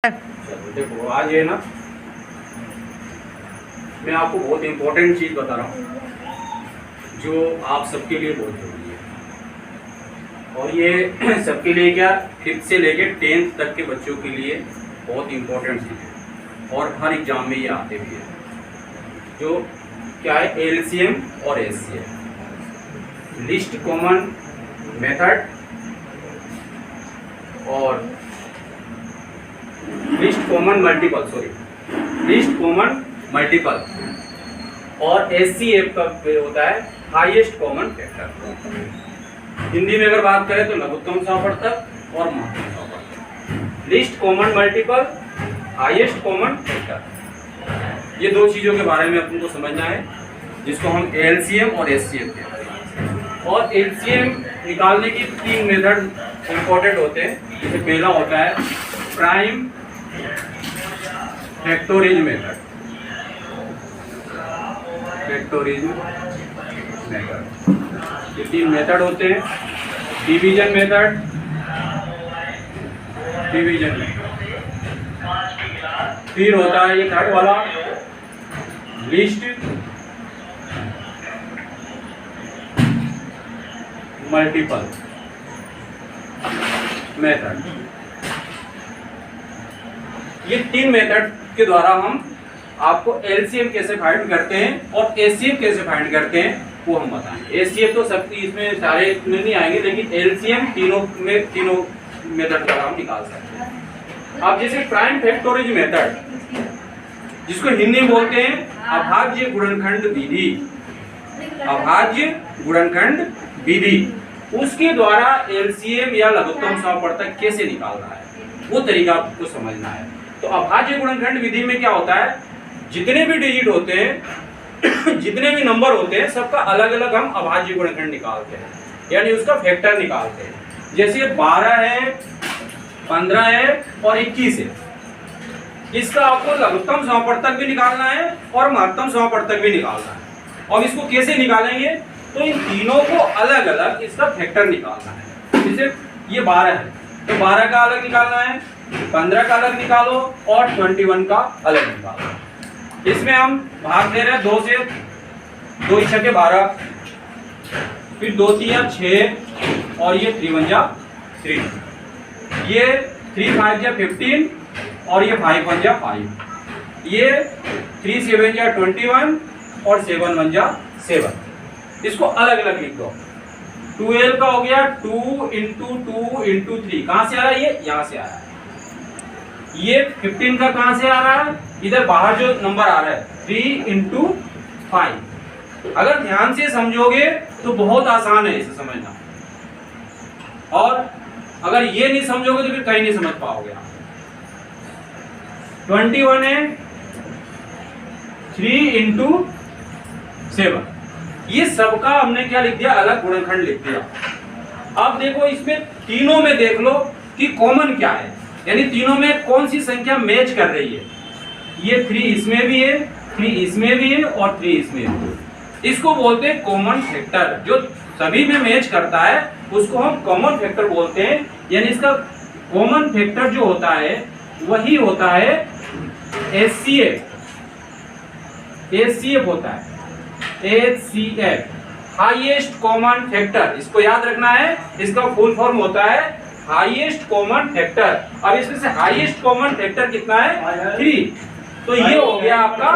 चलो देखो, आज है ना, मैं आपको बहुत इम्पोर्टेंट चीज़ बता रहा हूँ जो आप सबके लिए बहुत जरूरी है। और ये सबके लिए क्या, 5th से लेके 10th तक के बच्चों के लिए बहुत इम्पोर्टेंट चीज़ है और हर एग्ज़ाम में ये आते भी है। जो क्या है, एलसीएम और एचसीएफ, लिस्ट कॉमन मेथड और लिस्ट कॉमन मल्टीपल और एचसीएफ का होता है हाईएस्ट कॉमन फैक्टर। हिंदी में अगर बात करें तो लघुत्तम समापवर्तक और महत्तम समापवर्तक। Least common multiple, highest common factor, ये दो चीज़ों के बारे में अपन को समझना है, जिसको हम एलसीएम और एचसीएफ कहते हैं। और एलसीएम निकालने की 3 मेथड इंपॉर्टेंट होते हैं। जैसे पहला होता है प्राइम फैक्टोरियल मेथड, ये 3 मेथड होते हैं। डिवीजन मेथड, फिर होता है ये थर्ड वाला लिस्ट मल्टीपल मेथड। ये 3 मेथड के द्वारा हम आपको एलसीएम कैसे फाइंड करते हैं और एचसीएफ कैसे फाइंड करते हैं वो हम बताएंगे। एचसीएफ तो सब इसमें सारे में नहीं आएंगे, लेकिन एलसीएम तीनों मेथड द्वारा हम निकाल सकते हैं। अब जैसे प्राइम फैक्टोरियल मेथड, जिसको हिंदी में बोलते हैं अभाज्य गुणनखंड विधि, उसके द्वारा एलसीएम या लघुत्तम समापवर्तक कैसे निकालना है वो तरीका आपको समझना है। तो अभाज्य गुणनखंड विधि में क्या होता है, जितने भी डिजिट होते हैं जितने भी नंबर होते हैं, सबका अलग अलग हम अभाज्य गुणनखंड निकालते हैं, यानी उसका फैक्टर निकालते हैं। जैसे 12 है, 15 है और 21 है, इसका आपको लघुत्तम समापवर्तक भी निकालना है और महत्तम समापवर्तक भी निकालना है। और इसको कैसे निकालेंगे, तो इन तीनों को अलग अलग इसका फैक्टर निकालना है। जैसे ये 12 है तो 12 का अलग निकालना है, 15 का अलग निकालो और 21 का अलग निकालो। इसमें हम भाग दे रहे हैं 2 से, 2 छके 12, फिर 2 3 6 और ये 3 1 3, ये 3 5 15 और ये 5 1 5, ये 3 7 21 और 7 1 7। इसको अलग अलग लिख दो। 12 का हो गया 2 × 2 × 3, कहां से आ रहा है, ये यहां से आ रहा है। ये 15 का कहां से आ रहा है, इधर बाहर जो नंबर आ रहा है 3 × 5। अगर ध्यान से समझोगे तो बहुत आसान है इसे समझना, और अगर ये नहीं समझोगे तो फिर कहीं नहीं समझ पाओगे आप। 21 है 3 × 7, ये सबका हमने क्या लिख दिया, अलग गुणनखंड लिख दिया। अब देखो इसमें तीनों में देख लो कि कॉमन क्या है, यानी तीनों में कौन सी संख्या मैच कर रही है। ये 3 इसमें भी है, 3 इसमें भी है और 3 इसमें भी है। इसको बोलते हैं कॉमन फैक्टर। जो सभी में मैच करता है उसको हम कॉमन फैक्टर बोलते हैं। यानी इसका कॉमन फैक्टर जो होता है वही होता है एचसीएफ होता है, एचसीएफ, हाईएस्ट कॉमन फैक्टर। इसको याद रखना है, इसका फुल फॉर्म होता है हाईएस्ट कॉमन फैक्टर। अब इसमें से हाईएस्ट कॉमन फैक्टर कितना है, 3, तो ये हो गया आपका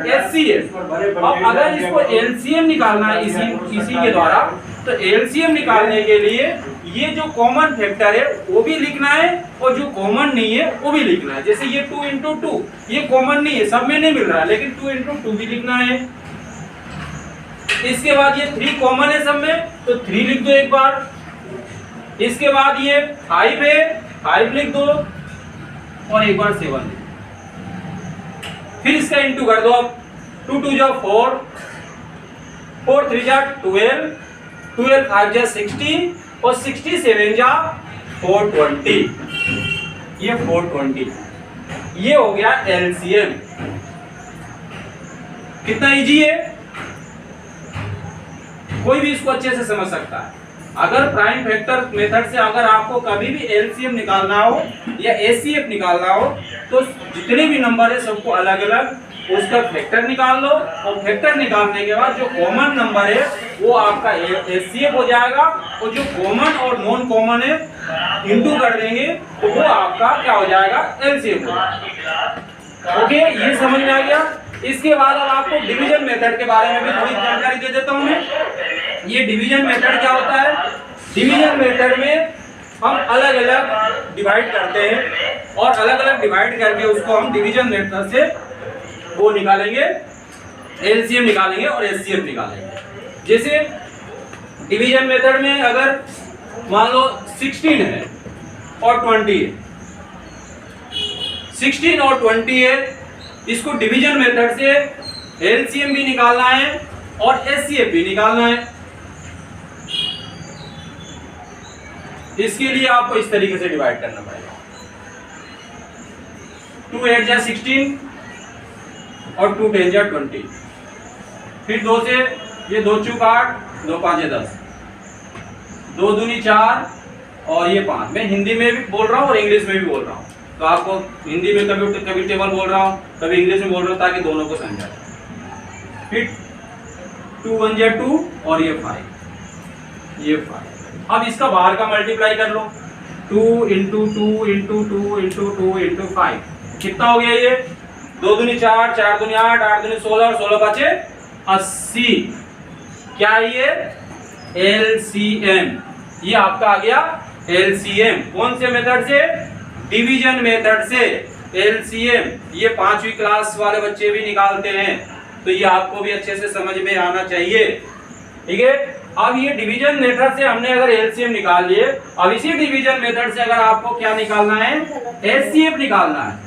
एचसीएफ। अब अगर इसको एलसीएम निकालना है इसी के द्वारा, तो एलसीएम निकालने के लिए ये जो कॉमन फैक्टर है वो भी लिखना है और जो कॉमन नहीं है वो भी लिखना है। जैसे ये 2 × 2, ये कॉमन नहीं है, सब में नहीं मिल रहा है, लेकिन 2 × 2 भी लिखना है। इसके बाद ये 3 कॉमन है सब में, तो 3 लिख दो एक बार। इसके बाद ये 5 है, 5 लिख दो और एक बार 7 लिख दो। फिर इसका इंटू कर दो। अब 2 2 4, 4 3 12, 12 5 60 और 67 420, ये 420। ये हो गया एलसीएम। कितना इजी है, कोई भी इसको अच्छे से समझ सकता है। अगर प्राइम फैक्टर मेथड से अगर आपको कभी भी एलसीएम निकालना हो या एचसीएफ निकालना हो तो जितने भी नंबर है सबको अलग अलग उसका फैक्टर निकाल लो और फैक्टर निकालने के बाद जो कॉमन नंबर है वो आपका एचसीएफ हो जाएगा और जो कॉमन और नॉन कॉमन है इंटू कर देंगे तो वो आपका क्या हो जाएगा एलसीएफ हो जाएगा। ओके, ये समझ में आ गया। इसके बाद अब आपको डिवीजन मेथड के बारे में भी थोड़ी जानकारी दे देता हूं मैं। ये डिवीजन मेथड क्या होता है? डिवीजन मेथड में हम अलग अलग डिवाइड करते हैं और अलग अलग डिवाइड करके उसको हम डिवीजन मेथड से वो निकालेंगे, एलसीएम निकालेंगे और एचसीएफ निकालेंगे। जैसे डिवीजन मेथड में अगर मान लो 16 है और 20 है, 16 और 20 है, इसको डिवीजन मेथड से एलसीएम भी निकालना है और एचसीएफ भी निकालना है। इसके लिए आपको इस तरीके से डिवाइड करना पड़ेगा। 2 8 जा 16 और 2 10 जा 20। फिर 2 से ये 2 चूक 8, 2 5 10, 2 दूनी 4 और ये 5। मैं हिंदी में भी बोल रहा हूँ और इंग्लिश में भी बोल रहा हूँ, तो आपको हिंदी में कभी टेबल बोल रहा हूँ, कभी इंग्लिश में बोल रहा हूँ ताकि दोनों को समझा जाए। फिर 2 1 जा 2 और ये 5, ये 5। अब इसका बाहर का मल्टीप्लाई कर लो, 2 × 2 × 2 × 2 × 5 कितना हो गया? ये 2 दूनी 4, 4 दूनी 8, 8 दूनी 16 और 16 बचे 80। क्या ये एलसीएम? ये आपका आ गया एलसीएम। कौन से मेथड से? डिवीजन मेथड से एलसीएम। ये 5वीं क्लास वाले बच्चे भी निकालते हैं, तो ये आपको भी अच्छे से समझ में आना चाहिए। ठीक है, अब ये डिवीजन मेथड से हमने अगर एलसीएम निकाल लिए, अब इसी डिवीजन मेथड से अगर आपको क्या निकालना है? एचसीएफ निकालना है।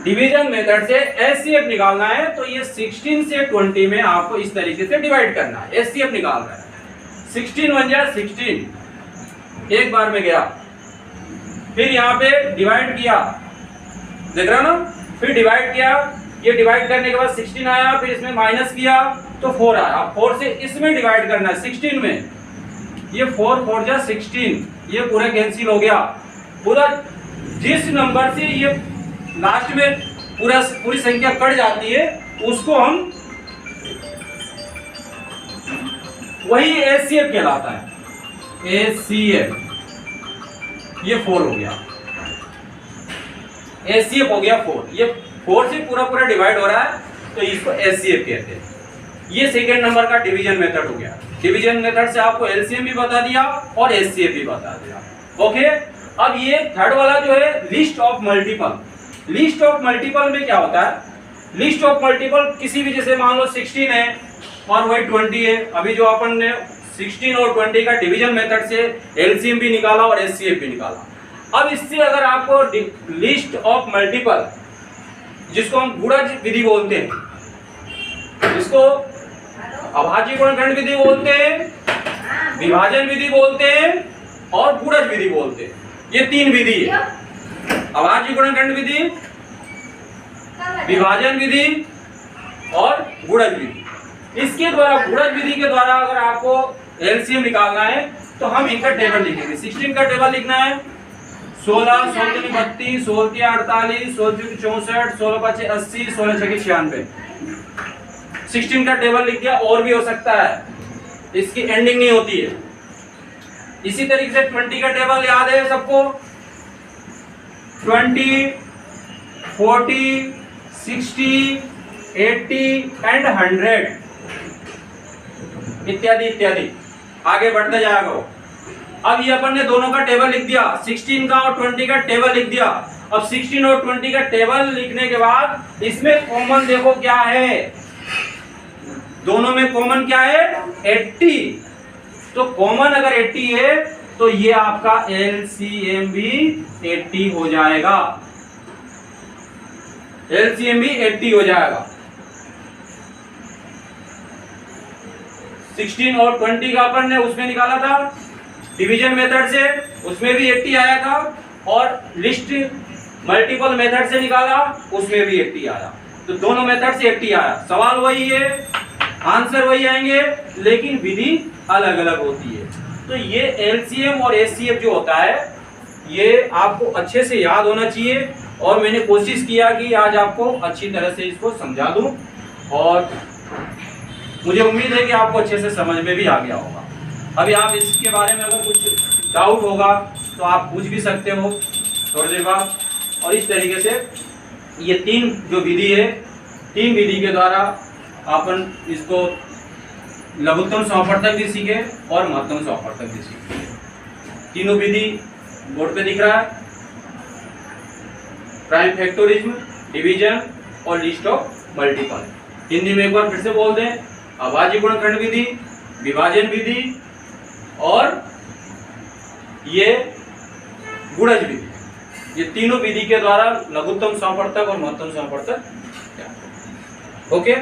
डिवीजन मेथड से एचसीएफ निकालना है तो ये 16 से 20 में आपको इस तरीके से डिवाइड करना है। एचसीएफ निकालना है। 16 1 जा 16, एक बार में गया, फिर यहाँ पे डिवाइड किया, देख रहा ना, फिर डिवाइड किया, ये डिवाइड करने के बाद 16 आया, फिर इसमें माइनस किया तो 4 आया। 4 से इसमें डिवाइड करना है 16 में, ये 4 4 जा 16, ये पूरा कैंसिल हो गया। पूरा जिस नंबर से ये लास्ट में पूरी संख्या कट जाती है उसको हम, वही एचसीएफ कहलाता है। एचसीएफ, ये 4 हो गया, एचसीएफ हो गया 4। ये 4 से पूरा डिवाइड हो रहा है तो इसको एचसीएफ कहते हैं। ये सेकेंड नंबर का डिवीजन मेथड हो गया। डिवीजन मेथड से आपको एलसीएम भी बता दिया और एचसीएफ भी बता दिया। ओके, अब ये थर्ड वाला जो है list of multiple. List of multiple में क्या होता है? लिस्ट ऑफ मल्टीपल किसी भी, जैसे मान लो 16 है और वही 20 है, अभी जो अपन ने 16 और 20 का डिवीजन मेथड से एलसीएम भी निकाला और एचसीएफ भी निकाला। अब इससे अगर आपको लिस्ट ऑफ मल्टीपल, जिसको हम गुणज विधि बोलते हैं, इसको अभाज्य गुणनखंड विधि बोलते हैं, विभाजन विधि बोलते हैं और गुणज विधि बोलते हैं। ये 3 विधि है, अभाज्य गुणनखंड विधि, विभाजन विधि और गुणज विधि। इसके द्वारा, गुणज विधि के द्वारा अगर आपको एलसीएम निकालना है तो हम इनका टेबल लिखेंगे। 16 का टेबल लिखना है 16, 16 दूनी 32, 16 तिया 48, 16 चौकी 64, 16 पाँचे 80, 16 छक्के 96। 16 का टेबल लिख दिया, और भी हो सकता है, इसकी एंडिंग नहीं होती है। इसी तरीके से 20 का टेबल याद है सबको, 20, 40, 60, 80 एंड 100 इत्यादि इत्यादि आगे बढ़ते जाएगा। अब ये अपन ने दोनों का टेबल लिख दिया, 16 का और 20 का टेबल लिख दिया। अब 16 और 20 का टेबल लिखने के बाद इसमें कॉमन देखो क्या है, दोनों में कॉमन क्या है? 80। तो कॉमन अगर 80 है तो ये आपका एलसीएम भी 80 हो जाएगा। एलसीएम भी 80 हो जाएगा। 16 और 20 का अपन ने उसमें निकाला था डिवीजन मेथड से, उसमें भी 80 आया था, और लिस्ट मल्टीपल मेथड से निकाला, उसमें भी 80 आया। तो दोनों मेथड से 80 आया। सवाल वही है, आंसर वही आएंगे, लेकिन विधि अलग अलग होती है। तो ये एलसीएम और एचसीएफ जो होता है ये आपको अच्छे से याद होना चाहिए, और मैंने कोशिश किया कि आज आपको अच्छी तरह से इसको समझा दूं, और मुझे उम्मीद है कि आपको अच्छे से समझ में भी आ गया होगा। अभी आप इसके बारे में अगर कुछ डाउट होगा तो आप पूछ भी सकते हो थोड़ी देर बाद। और इस तरीके से ये तीन जो विधि है, तीन विधि के द्वारा अपन इसको लघुत्तम समापवर्तक भी सीखे और महत्तम समापवर्तक भी सीखे। तीनों विधि बोर्ड पे दिख रहा है, प्राइम फैक्टोरिज्म, डिवीजन और लिस्ट ऑफ मल्टीपल। हिंदी में एक बार फिर से बोल दें, अभाज्य गुणनखंड विधि, विभाजन विधि और ये गुणज विधि। ये तीनों विधि के द्वारा लघुत्तम समापवर्तक और महत्तम समापवर्तक। ओके।